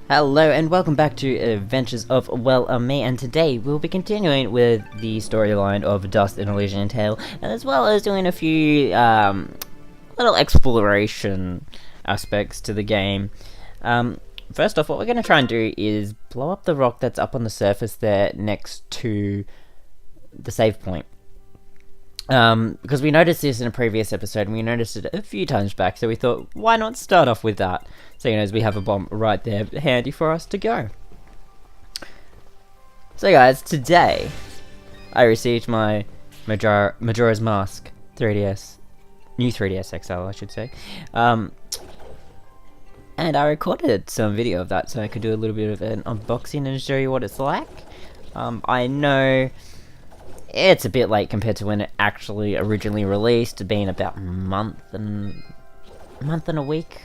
Hello and welcome back to Adventures of Me, and today we'll be continuing with the storyline of Dust and Elysian Tail, and as well as doing a few little exploration aspects to the game. First off, what we're going to try and do is blow up the rock that's up on the surface there next to the save point. Because we noticed this in a previous episode, and we noticed it a few times back, so we thought, why not start off with that? So, as we have a bomb right there, handy for us to go. So guys, today, I received my Majora's Mask 3DS, new 3DS XL, I should say. And I recorded some video of that, so I could do a little bit of an unboxing and show you what it's like. I know it's a bit late compared to when it actually originally released, being about a month and a week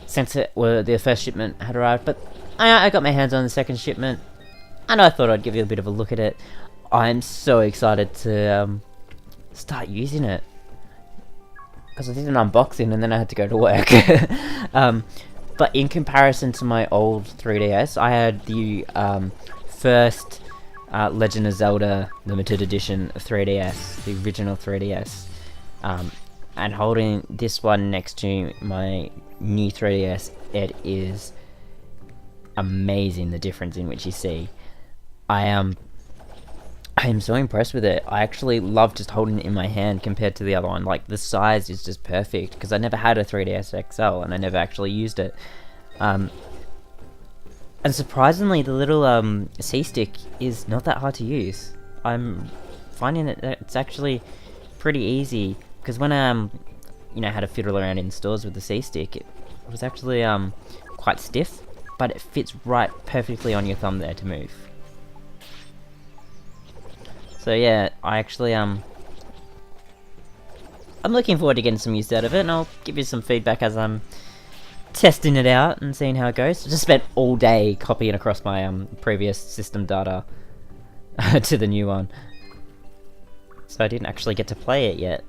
since the first shipment had arrived. But I got my hands on the second shipment, and I thought I'd give you a bit of a look at it. I'm so excited to start using it, because I did an unboxing and then I had to go to work. But in comparison to my old 3DS, I had the first Legend of Zelda Limited Edition 3DS, the original 3DS, and holding this one next to my new 3DS, it is amazing the difference in which you see. I am so impressed with it. I actually love just holding it in my hand compared to the other one. Like, the size is just perfect, because I never had a 3DS XL and I never actually used it. And surprisingly, the little C-stick is not that hard to use. I'm finding that it's actually pretty easy, because when I had to fiddle around in stores with the C-stick, it was actually quite stiff, but it fits right perfectly on your thumb there to move. So yeah, I actually I'm looking forward to getting some use out of it, and I'll give you some feedback as I'm testing it out and seeing how it goes. I just spent all day copying across my previous system data to the new one, so I didn't actually get to play it yet.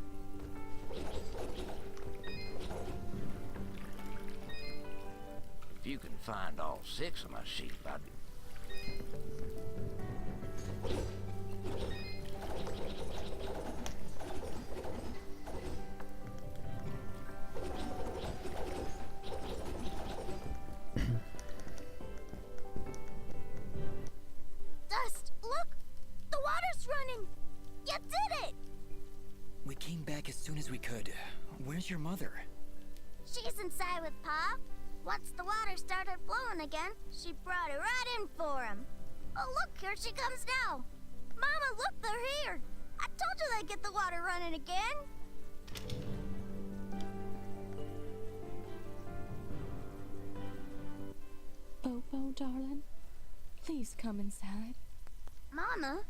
If you can find all 6 of my sheep, I'd... Dust, look! The water's running! You did it! We came back as soon as we could. Where's your mother? She's inside with Pa. Once the water started flowing again, she brought it right in for him. Oh, look, here she comes now. Mama, look, they're here. I told you they'd get the water running again. Bobo, darling, please come inside. Mama?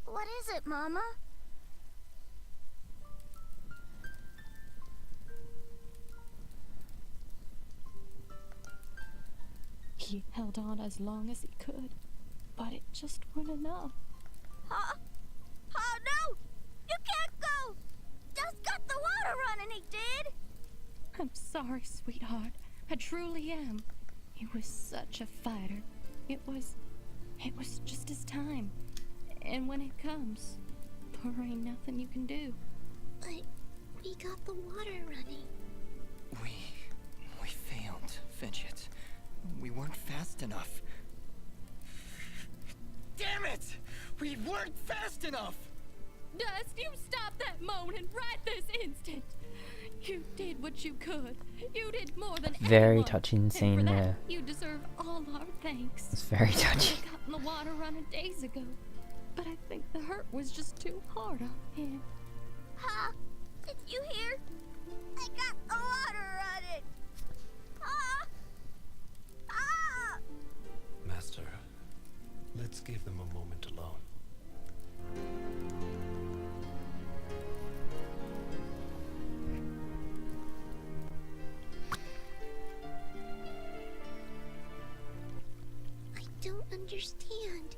What is it, Mama? He held on as long as he could, but it just wasn't enough. Huh? Oh, no! You can't go! Dust got the water running, he did! I'm sorry, sweetheart. I truly am. He was such a fighter. It was just his time. And when it comes, there ain't nothing you can do. But we got the water running. We failed, Fidget. We weren't fast enough. Damn it! We weren't fast enough! Dust, you stop that moaning right this instant. You did what you could. You did more than Very anyone. touching And scene for that, there. you deserve all our thanks. It's very We touching. could have gotten the water running days ago, but I think the hurt was just too hard on him. Pa, did you hear? I got the water running. Pa! Pa! Master, let's give them a moment alone. I don't understand.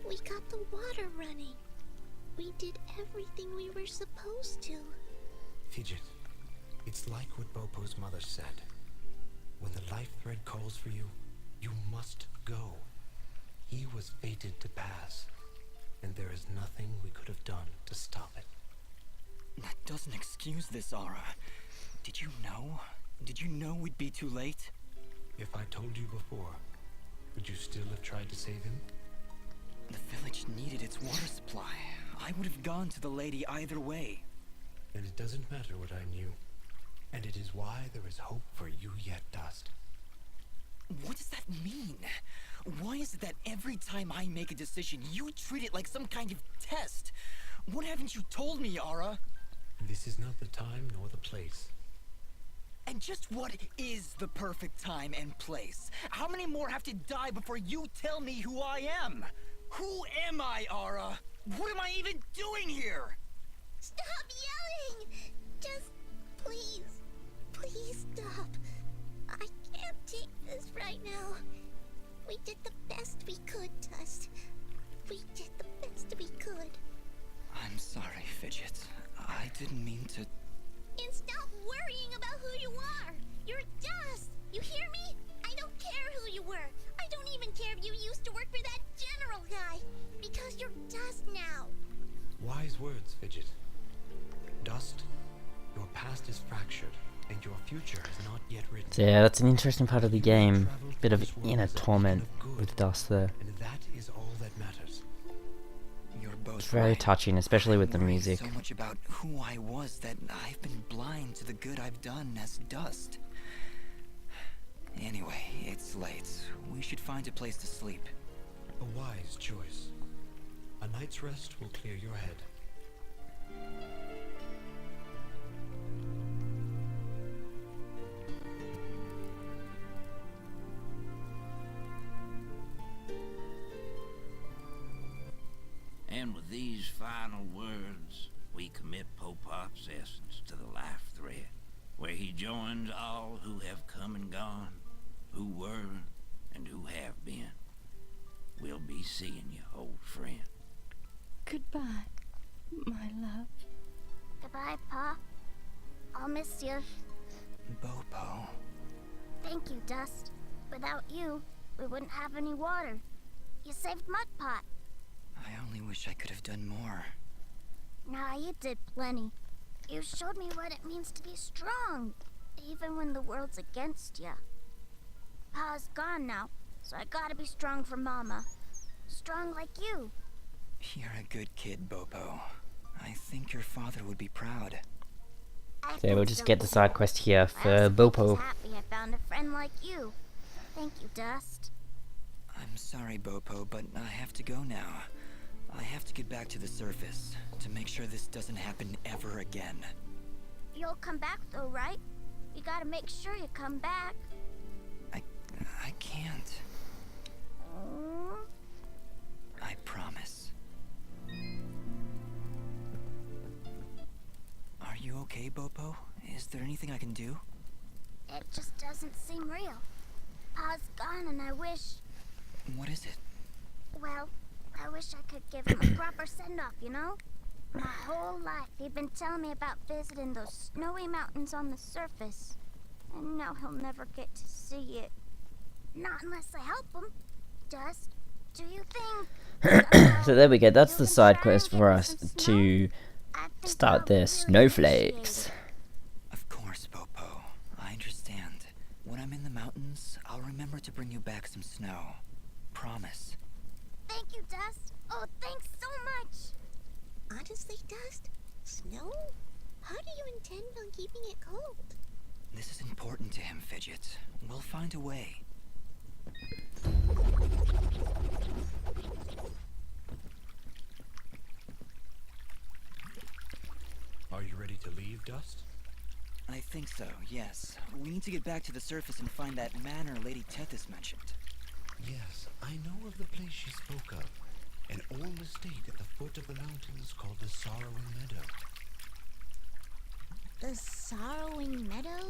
We got the water running. We did everything we were supposed to. Fidget, it's like what Bopo's mother said. When the life thread calls for you, you must go. He was fated to pass, and there is nothing we could have done to stop it. That doesn't excuse this, Ara. Did you know? Did you know we'd be too late? If I told you before, would you still have tried to save him? The village needed its water supply. I would have gone to the lady either way. Then it doesn't matter what I knew. And it is why there is hope for you yet, Dust. What does that mean? Why is it that every time I make a decision, you treat it like some kind of test? What haven't you told me, Ara? This is not the time nor the place. And just what is the perfect time and place? How many more have to die before you tell me who I am? Who am I, Ara? What am I even doing here? Stop yelling! Just please, please stop. I can't take this right now. We did the best we could, Dust. We did the best we could. I'm sorry, Fidget. I didn't mean to... And stop worrying about who you are. You're Dust. You hear me? I don't care who you were. I don't even care if you used to work for that general guy. Because you're Dust now. Wise words, Fidget. Dust, your past is fractured, and your future is not yet written. So yeah, that's an interesting part of the game. Bit of inner torment with Dust there. And that is all that matters. You're both It's very right. touching, especially with the I worry music. so much about who I was that I've been blind to the good I've done as Dust. Anyway, it's late. We should find a place to sleep. A wise choice. A night's rest will clear your head. And with these final words, we commit Popop's essence to the life thread, where he joins all who have come and gone, who were and who have been. We'll be seeing you, old friend. Goodbye, my love. Goodbye, Pa. I'll miss you. Bopo. Thank you, Dust. Without you, we wouldn't have any water. You saved Mud Pot. I only wish I could have done more. Nah, you did plenty. You showed me what it means to be strong, even when the world's against you. Pa's gone now, so I gotta be strong for Mama. Strong like you. You're a good kid, Bopo. I think your father would be proud. I So yeah, we'll think just so get the too. side quest here I for also think Bopo. he's happy I found a friend like you. Thank you, Dust. I'm sorry, Bopo, but I have to go now. I have to get back to the surface to make sure this doesn't happen ever again. You'll come back though, right? You gotta make sure you come back. I can't. Mm. I promise. Are you okay, Bopo? Is there anything I can do? It just doesn't seem real. Pa's gone and I wish... What is it? Well, I wish I could give him a proper send-off, you know? My whole life he'd been telling me about visiting those snowy mountains on the surface. And now he'll never get to see it. Not unless I help him. Dust, do you think... So there we go, that's you the can side try quest and for give me us some snow? to I think start I'll their really snowflakes. appreciate Of course, Bopo. I understand. When I'm in the mountains, I'll remember to bring you back some snow. Promise. it. Thank you, Dust. Oh, thanks so much. Honestly, Dust? Snow? How do you intend on keeping it cold? This is important to him, Fidget. We'll find a way. Are you ready to leave, Dust? I think so, yes. We need to get back to the surface and find that manor Lady Tethys mentioned. Yes, I know of the place she spoke of. An old estate at the foot of the mountains called the Sorrowing Meadow. The Sorrowing Meadow?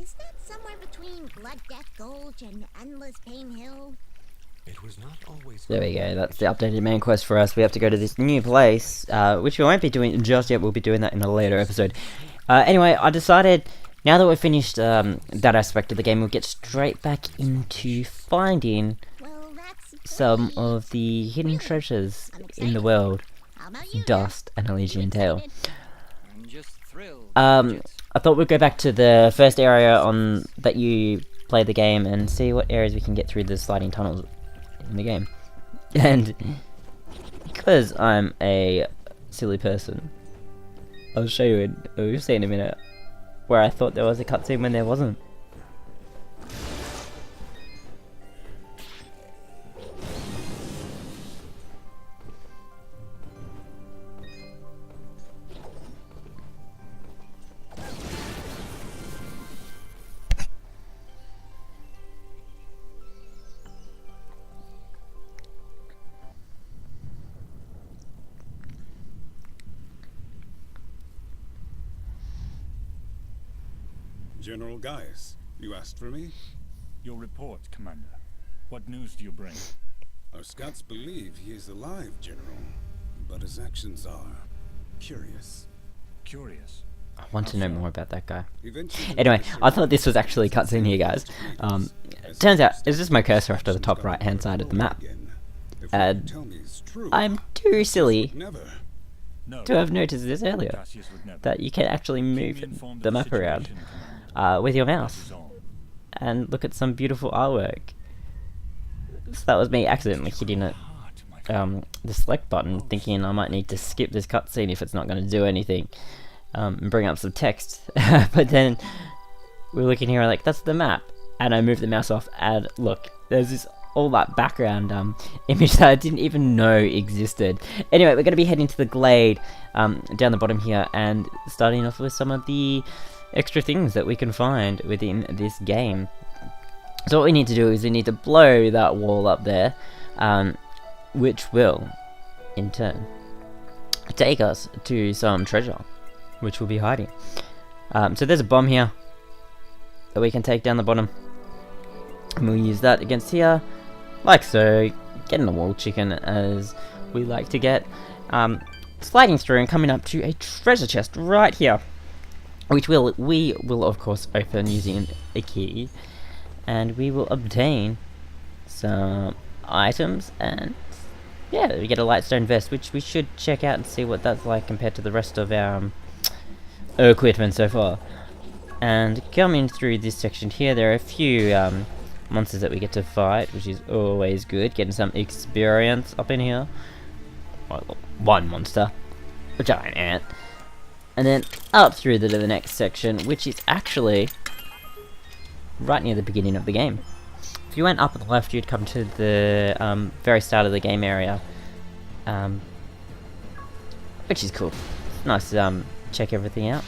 Is that somewhere between Blood Death Gulch and Endless Pain Hill? It was not always... There we go, that's the updated main quest for us. We have to go to this new place, which we won't be doing just yet, we'll be doing that in a later episode. Anyway, I decided now that we've finished that aspect of the game, we'll get straight back into finding Well, that's some great. of the hidden treasures I'm in the excited. world, How about you, Dad? Dust and Elysian Tail. I'm just thrilled. I thought we'd go back to the first area on that you played the game and see what areas we can get through the sliding tunnels in the game. And because I'm a silly person, I'll show you you'll see in a minute where I thought there was a cutscene when there wasn't. General Gaius, you asked for me? Your report, Commander. What news do you bring? Our scouts believe he is alive, General, but his actions are curious. Curious. I want to know more about that guy. Eventually, Anyway, I thought this was actually a cutscene here, guys. Turns out, it's just my cursor off to the top right hand side of the map. I'm too silly No. to have noticed this earlier, Cassius would never. that you can actually Keep me move informed the of map around situation, Commander. with your That mouse is all. and look at some beautiful artwork. So that was me accidentally hitting it, Heart, my friend. the select button, thinking I might need to skip this cutscene if it's not going to do anything, and bring up some text. But then we're looking here like, that's the map, and I move the mouse off and look, there's this all that background image that I didn't even know existed. Anyway, we're going to be heading to the glade down the bottom here and starting off with some of the extra things that we can find within this game. So what we need to do is we need to blow that wall up there, which will in turn take us to some treasure which we'll be hiding. So there's a bomb here that we can take down the bottom, and we'll use that against here like so, getting the wall chicken as we like to get, sliding through and coming up to a treasure chest right here, which we will of course open using a key, and we will obtain some items, and yeah, we get a lightstone vest, which we should check out and see what that's like compared to the rest of our equipment so far. And coming through this section here, there are a few monsters that we get to fight, which is always good, getting some experience up in here. Well, one monster, a giant ant, and then up through to the next section, which is actually right near the beginning of the game. If you went up at the left, you'd come to the very start of the game area, which is cool. Nice to check everything out.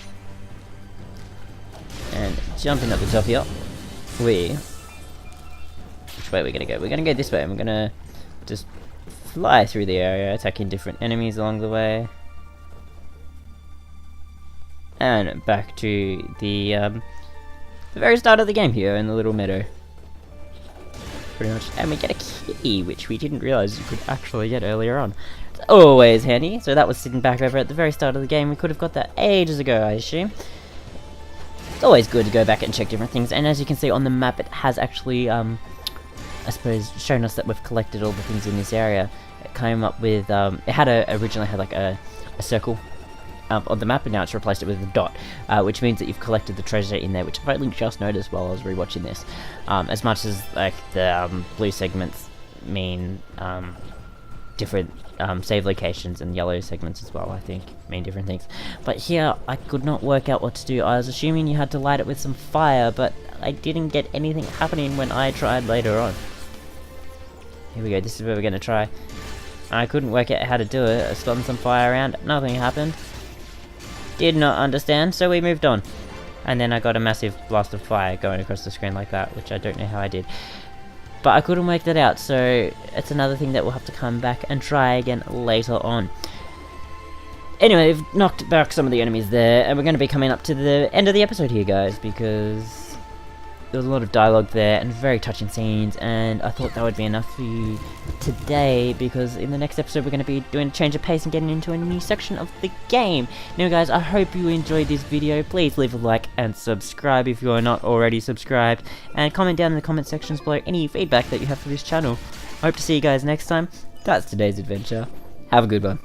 And jumping up the top here, which way are we gonna go? We're gonna go this way, and we're gonna just fly through the area, attacking different enemies along the way. And back to the very start of the game here in the little meadow. Pretty much. And we get a key, which we didn't realise you could actually get earlier on. It's always handy. So that was sitting back over at the very start of the game. We could have got that ages ago, I assume. It's always good to go back and check different things. And as you can see on the map, it has actually, I suppose, shown us that we've collected all the things in this area. It came up with, it had originally had like a circle on the map, and now it's replaced it with a dot, which means that you've collected the treasure in there, which I've only just noticed while I was rewatching this. As much as like the blue segments mean different save locations, and yellow segments as well, I think, mean different things. But here, I could not work out what to do. I was assuming you had to light it with some fire, but I didn't get anything happening when I tried later on. Here we go, this is where we're going to try. I couldn't work out how to do it. I spun some fire around, nothing happened. Did not understand, so we moved on. And then I got a massive blast of fire going across the screen like that, which I don't know how I did. But I couldn't work that out, so it's another thing that we'll have to come back and try again later on. Anyway, we've knocked back some of the enemies there, and we're going to be coming up to the end of the episode here, guys, because there was a lot of dialogue there and very touching scenes, and I thought that would be enough for you today, because in the next episode we're going to be doing a change of pace and getting into a new section of the game. Now guys, I hope you enjoyed this video. Please leave a like and subscribe if you are not already subscribed, and comment down in the comment sections below any feedback that you have for this channel. I hope to see you guys next time. That's today's adventure. Have a good one.